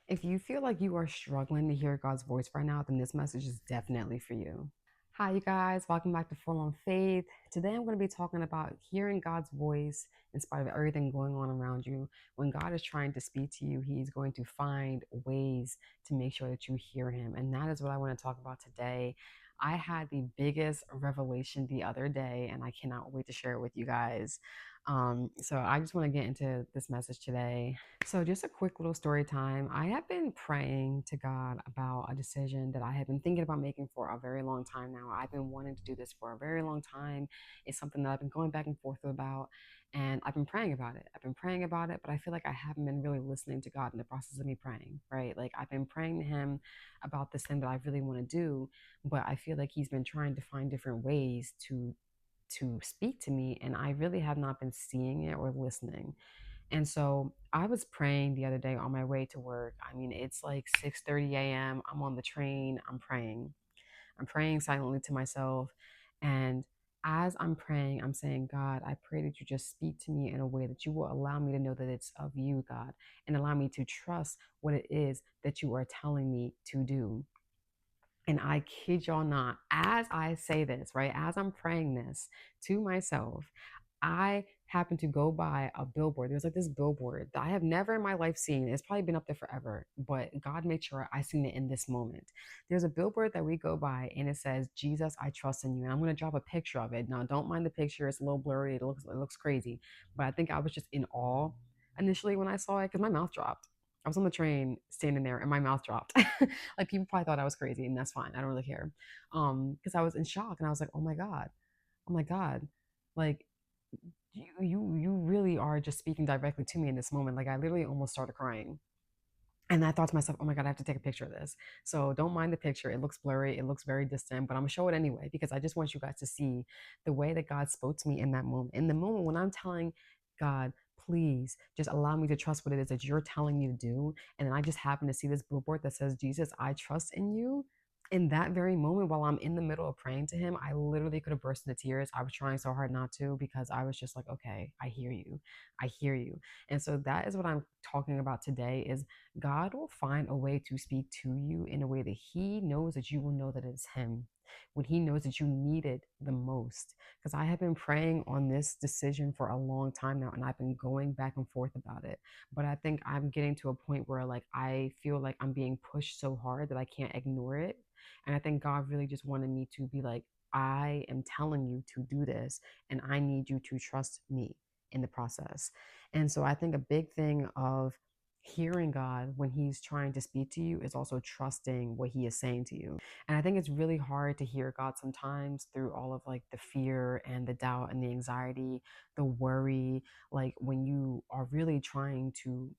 If you feel like you are struggling to hear God's voice right now, then this message is definitely for you. Hi, you guys. Welcome back to Full on Faith. Today, I'm going to be talking about hearing God's voice in spite of everything going on around you. When God is trying to speak to you, He's going to find ways to make sure that you hear Him. And that is what I want to talk about today. I had the biggest revelation the other day, and I cannot wait to share it with you guys. So I just want to get into this message today. So, just a quick little story time. I have been praying to God about a decision that I have been thinking about making for a very long time now. I've been wanting to do this for a very long time. It's something that I've been going back and forth about, and I've been praying about it. I've been praying about it, but I feel like I haven't been really listening to God in the process of me praying, right? Like, I've been praying to Him about this thing that I really want to do, but I feel like He's been trying to find different ways to speak to me, and I really have not been seeing it or listening. And so I was praying the other day on my way to work. I mean, it's like 6:30 a.m. I'm on the train. I'm praying. I'm praying silently to myself. And as I'm praying, I'm saying, God, I pray that you just speak to me in a way that you will allow me to know that it's of you, God, and allow me to trust what it is that you are telling me to do. And I kid y'all not, as I say this, right, as I'm praying this to myself, I happened to go by a billboard. There's like this billboard that I have never in my life seen. It's probably been up there forever, but God made sure I seen it in this moment. There's a billboard that we go by and it says, Jesus, I trust in you. And I'm gonna drop a picture of it. Now, don't mind the picture, it's a little blurry, it looks crazy. But I think I was just in awe initially when I saw it because my mouth dropped. I was on the train standing there and my mouth dropped. Like people probably thought I was crazy, and that's fine. I don't really care. Because I was in shock and I was like, oh my God, like you really are just speaking directly to me in this moment. Like I literally almost started crying. And I thought to myself, oh my God, I have to take a picture of this. So don't mind the picture. It looks blurry. It looks very distant, but I'm gonna show it anyway because I just want you guys to see the way that God spoke to me in that moment. In the moment when I'm telling God, please just allow me to trust what it is that you're telling me to do. And then I just happen to see this billboard that says, Jesus, I trust in you. In that very moment, while I'm in the middle of praying to him, I literally could have burst into tears. I was trying so hard not to because I was just like, okay, I hear you. I hear you. And so that is what I'm talking about today is God will find a way to speak to you in a way that he knows that you will know that it's him when he knows that you need it the most. Because I have been praying on this decision for a long time now and I've been going back and forth about it. But I think I'm getting to a point where like I feel like I'm being pushed so hard that I can't ignore it. And I think God really just wanted me to be like, I am telling you to do this and I need you to trust me in the process. And so I think a big thing of hearing God when he's trying to speak to you is also trusting what he is saying to you. And I think it's really hard to hear God sometimes through all of like the fear and the doubt and the anxiety, the worry, like when you are really trying to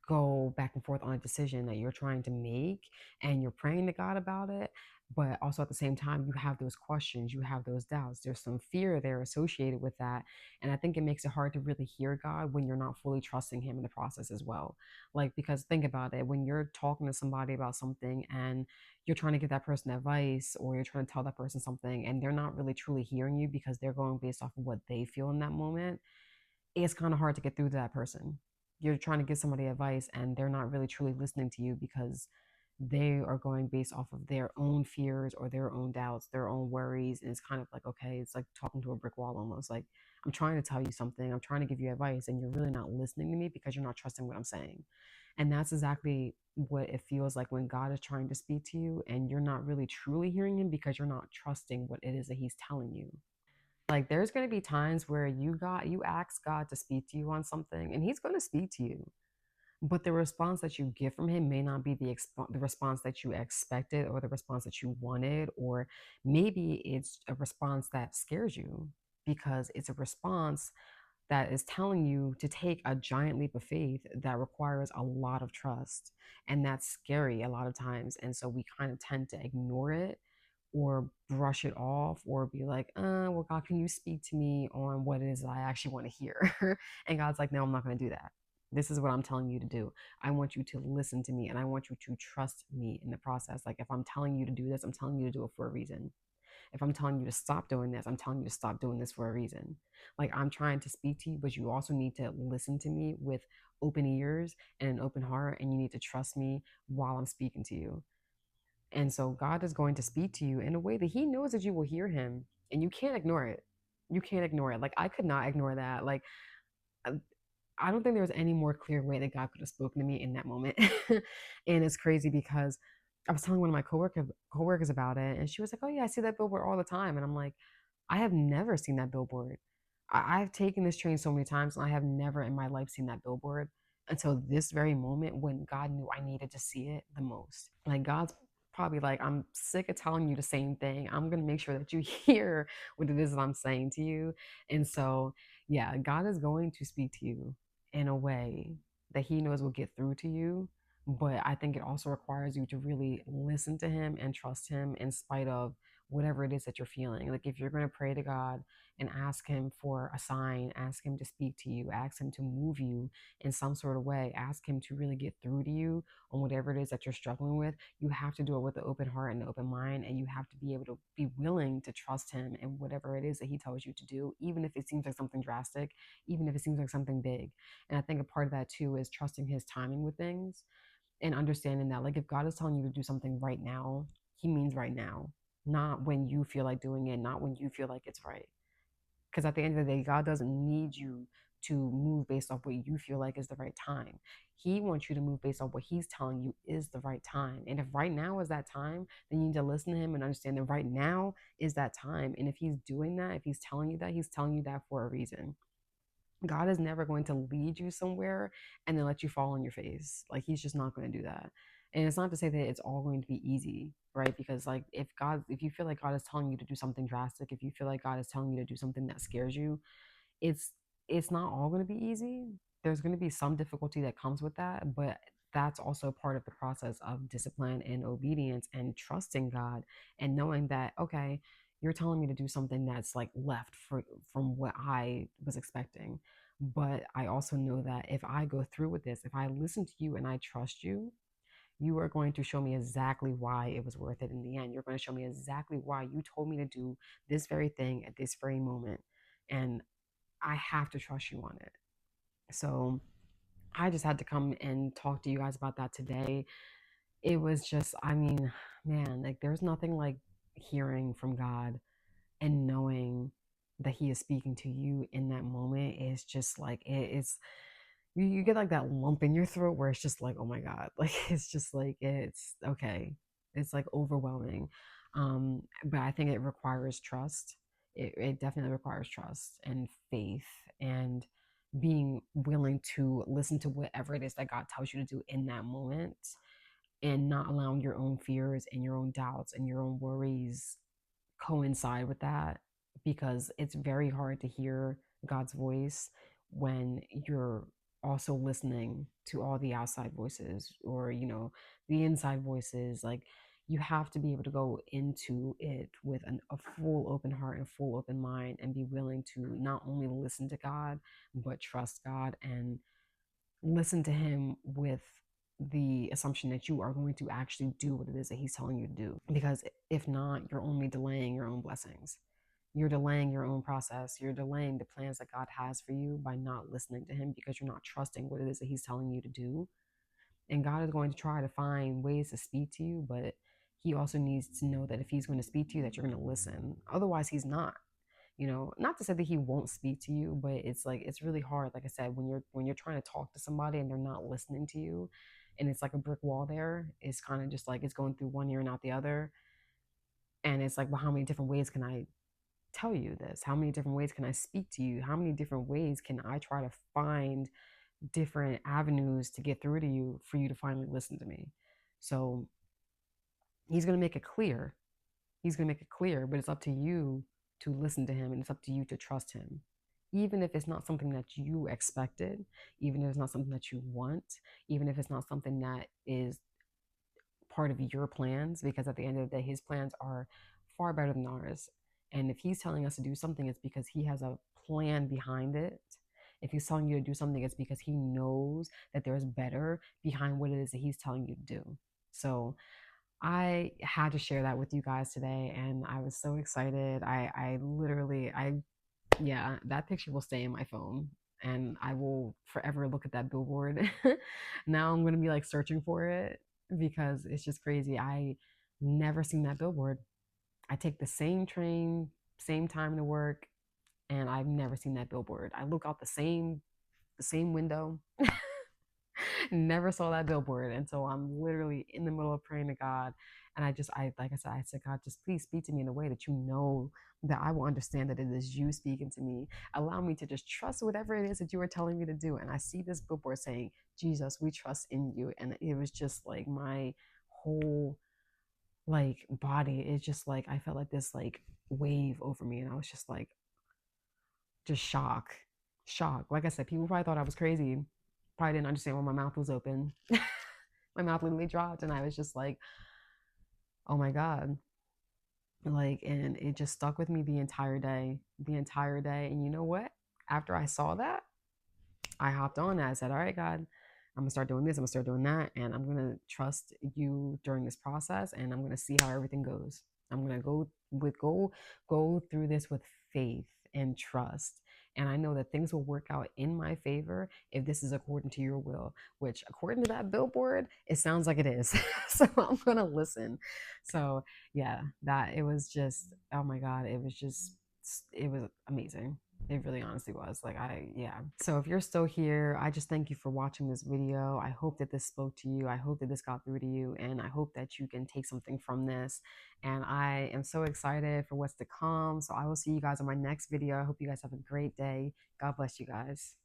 go back and forth on a decision that you're trying to make and you're praying to God about it. But also at the same time, you have those questions, you have those doubts. There's some fear there associated with that. And I think it makes it hard to really hear God when you're not fully trusting Him in the process as well. Like, because think about it when you're talking to somebody about something and you're trying to give that person advice or you're trying to tell that person something and they're not really truly hearing you because they're going based off of what they feel in that moment, it's kind of hard to get through to that person. You're trying to give somebody advice and they're not really truly listening to you because they are going based off of their own fears or their own doubts, their own worries. And it's kind of like, okay, it's like talking to a brick wall almost. Like, I'm trying to tell you something, I'm trying to give you advice, and you're really not listening to me because you're not trusting what I'm saying. And that's exactly what it feels like when God is trying to speak to you and you're not really truly hearing him because you're not trusting what it is that he's telling you. Like there's going to be times where you ask God to speak to you on something and he's going to speak to you. But the response that you get from him may not be the response that you expected or the response that you wanted, or maybe it's a response that scares you because it's a response that is telling you to take a giant leap of faith that requires a lot of trust. And that's scary a lot of times. And so we kind of tend to ignore it or brush it off or be like, well, God, can you speak to me on what it is that I actually want to hear? And God's like, no, I'm not going to do that. This is what I'm telling you to do. I want you to listen to me and I want you to trust me in the process. Like if I'm telling you to do this, I'm telling you to do it for a reason. if I'm telling you to stop doing this, I'm telling you to stop doing this for a reason. Like, I'm trying to speak to you, but you also need to listen to me with open ears and an open heart, and you need to trust me while I'm speaking to you. And so God is going to speak to you in a way that He knows that you will hear Him, and you can't ignore it. You can't ignore it. Like, I could not ignore that. Like, uh, I don't think there was any more clear way that God could have spoken to me in that moment. And it's crazy because I was telling one of my coworkers about it, and she was like, "Oh yeah, I see that billboard all the time." And I'm like, "I have never seen that billboard. I've taken this train so many times, and I have never in my life seen that billboard until this very moment when God knew I needed to see it the most." Like, God's probably like, "I'm sick of telling you the same thing. I'm gonna make sure that you hear what it is that I'm saying to you." And so, yeah, God is going to speak to you in a way that He knows will get through to you. But I think it also requires you to really listen to Him and trust Him in spite of whatever it is that you're feeling. Like, if you're going to pray to God and ask Him for a sign, ask Him to speak to you, ask Him to move you in some sort of way, ask Him to really get through to you on whatever it is that you're struggling with, you have to do it with an open heart and an open mind. And you have to be able to be willing to trust Him in whatever it is that He tells you to do, even if it seems like something drastic, even if it seems like something big. And I think a part of that too is trusting His timing with things and understanding that, like, if God is telling you to do something right now, He means right now, not when you feel like doing it, not when you feel like it's right. Because at the end of the day, God doesn't need you to move based off what you feel like is the right time. He wants you to move based off what He's telling you is the right time. And if right now is that time, then you need to listen to Him and understand that right now is that time. And if He's doing that, if He's telling you that, He's telling you that for a reason. God is never going to lead you somewhere and then let you fall on your face. Like, He's just not going to do that. And it's not to say that it's all going to be easy, right? Because, like, if you feel like God is telling you to do something drastic, if you feel like God is telling you to do something that scares you, it's it's not all going to be easy. There's going to be some difficulty that comes with that, but that's also part of the process of discipline and obedience and trusting God and knowing that, okay, you're telling me to do something that's like from what I was expecting. But I also know that if I go through with this, if I listen to you and I trust you, you are going to show me exactly why it was worth it in the end. You're going to show me exactly why you told me to do this very thing at this very moment. And I have to trust you on it. So I just had to come and talk to you guys about that today. It was just, I mean, man, like, there's nothing like hearing from God and knowing that He is speaking to you in that moment. Is just like, it's, you get like that lump in your throat where it's just like, oh my God, like, it's just like, it's okay. It's like overwhelming. But I think it requires trust. It definitely requires trust and faith and being willing to listen to whatever it is that God tells you to do in that moment, and not allowing your own fears and your own doubts and your own worries coincide with that, because it's very hard to hear God's voice when you're also listening to all the outside voices, or, the inside voices. Like, you have to be able to go into it with a full open heart and full open mind, and be willing to not only listen to God, but trust God and listen to Him with the assumption that you are going to actually do what it is that He's telling you to do. Because if not, you're only delaying your own blessings. You're delaying your own process. You're delaying the plans that God has for you by not listening to Him, because you're not trusting what it is that He's telling you to do. And God is going to try to find ways to speak to you, but He also needs to know that if He's going to speak to you, that you're going to listen. Otherwise, He's not. Not to say that He won't speak to you, but it's like, it's really hard, like I said, when you're trying to talk to somebody and they're not listening to you, and it's like a brick wall there. It's kind of just like it's going through one ear and out the other. And it's like, well, how many different ways can I tell you this? How many different ways can I speak to you? How many different ways can I try to find different avenues to get through to you for you to finally listen to me? So He's going to make it clear. He's going to make it clear, but it's up to you to listen to Him, and it's up to you to trust Him. Even if it's not something that you expected, even if it's not something that you want, even if it's not something that is part of your plans, because at the end of the day, His plans are far better than ours. And if He's telling us to do something, it's because He has a plan behind it. If He's telling you to do something, it's because He knows that there's better behind what it is that He's telling you to do. So I had to share that with you guys today, and I was so excited. I literally, yeah, that picture will stay in my phone, and I will forever look at that billboard. Now I'm gonna be like searching for it because it's just crazy. I never seen that billboard. I take the same train, same time to work, and I've never seen that billboard. I look out the same window. Never saw that billboard. And so I'm literally in the middle of praying to God. And like I said, I said, God, just please speak to me in a way that you know that I will understand that it is you speaking to me. Allow me to just trust whatever it is that you are telling me to do. And I see this billboard saying, Jesus, we trust in you. And it was just like my whole like body is just like, I felt like this like wave over me. And I was just like, just shock. Like I said, people probably thought I was crazy. Probably didn't understand why my mouth was open. My mouth literally dropped, and I was just like, "Oh my god!" Like, and it just stuck with me the entire day. And you know what? After I saw that, I hopped on and I said, "All right, God, I'm gonna start doing this. I'm gonna start doing that, and I'm gonna trust you during this process, and I'm gonna see how everything goes. I'm gonna go through this with faith and trust, and I know that things will work out in my favor if this is according to your will. Which, according to that billboard, it sounds like it is. So I'm gonna listen. So yeah, that it was just, oh my God, it was amazing. It really honestly was. Yeah. So if you're still here, I just thank you for watching this video. I hope that this spoke to you. I hope that this got through to you. And I hope that you can take something from this. And I am so excited for what's to come. So I will see you guys on my next video. I hope you guys have a great day. God bless you guys.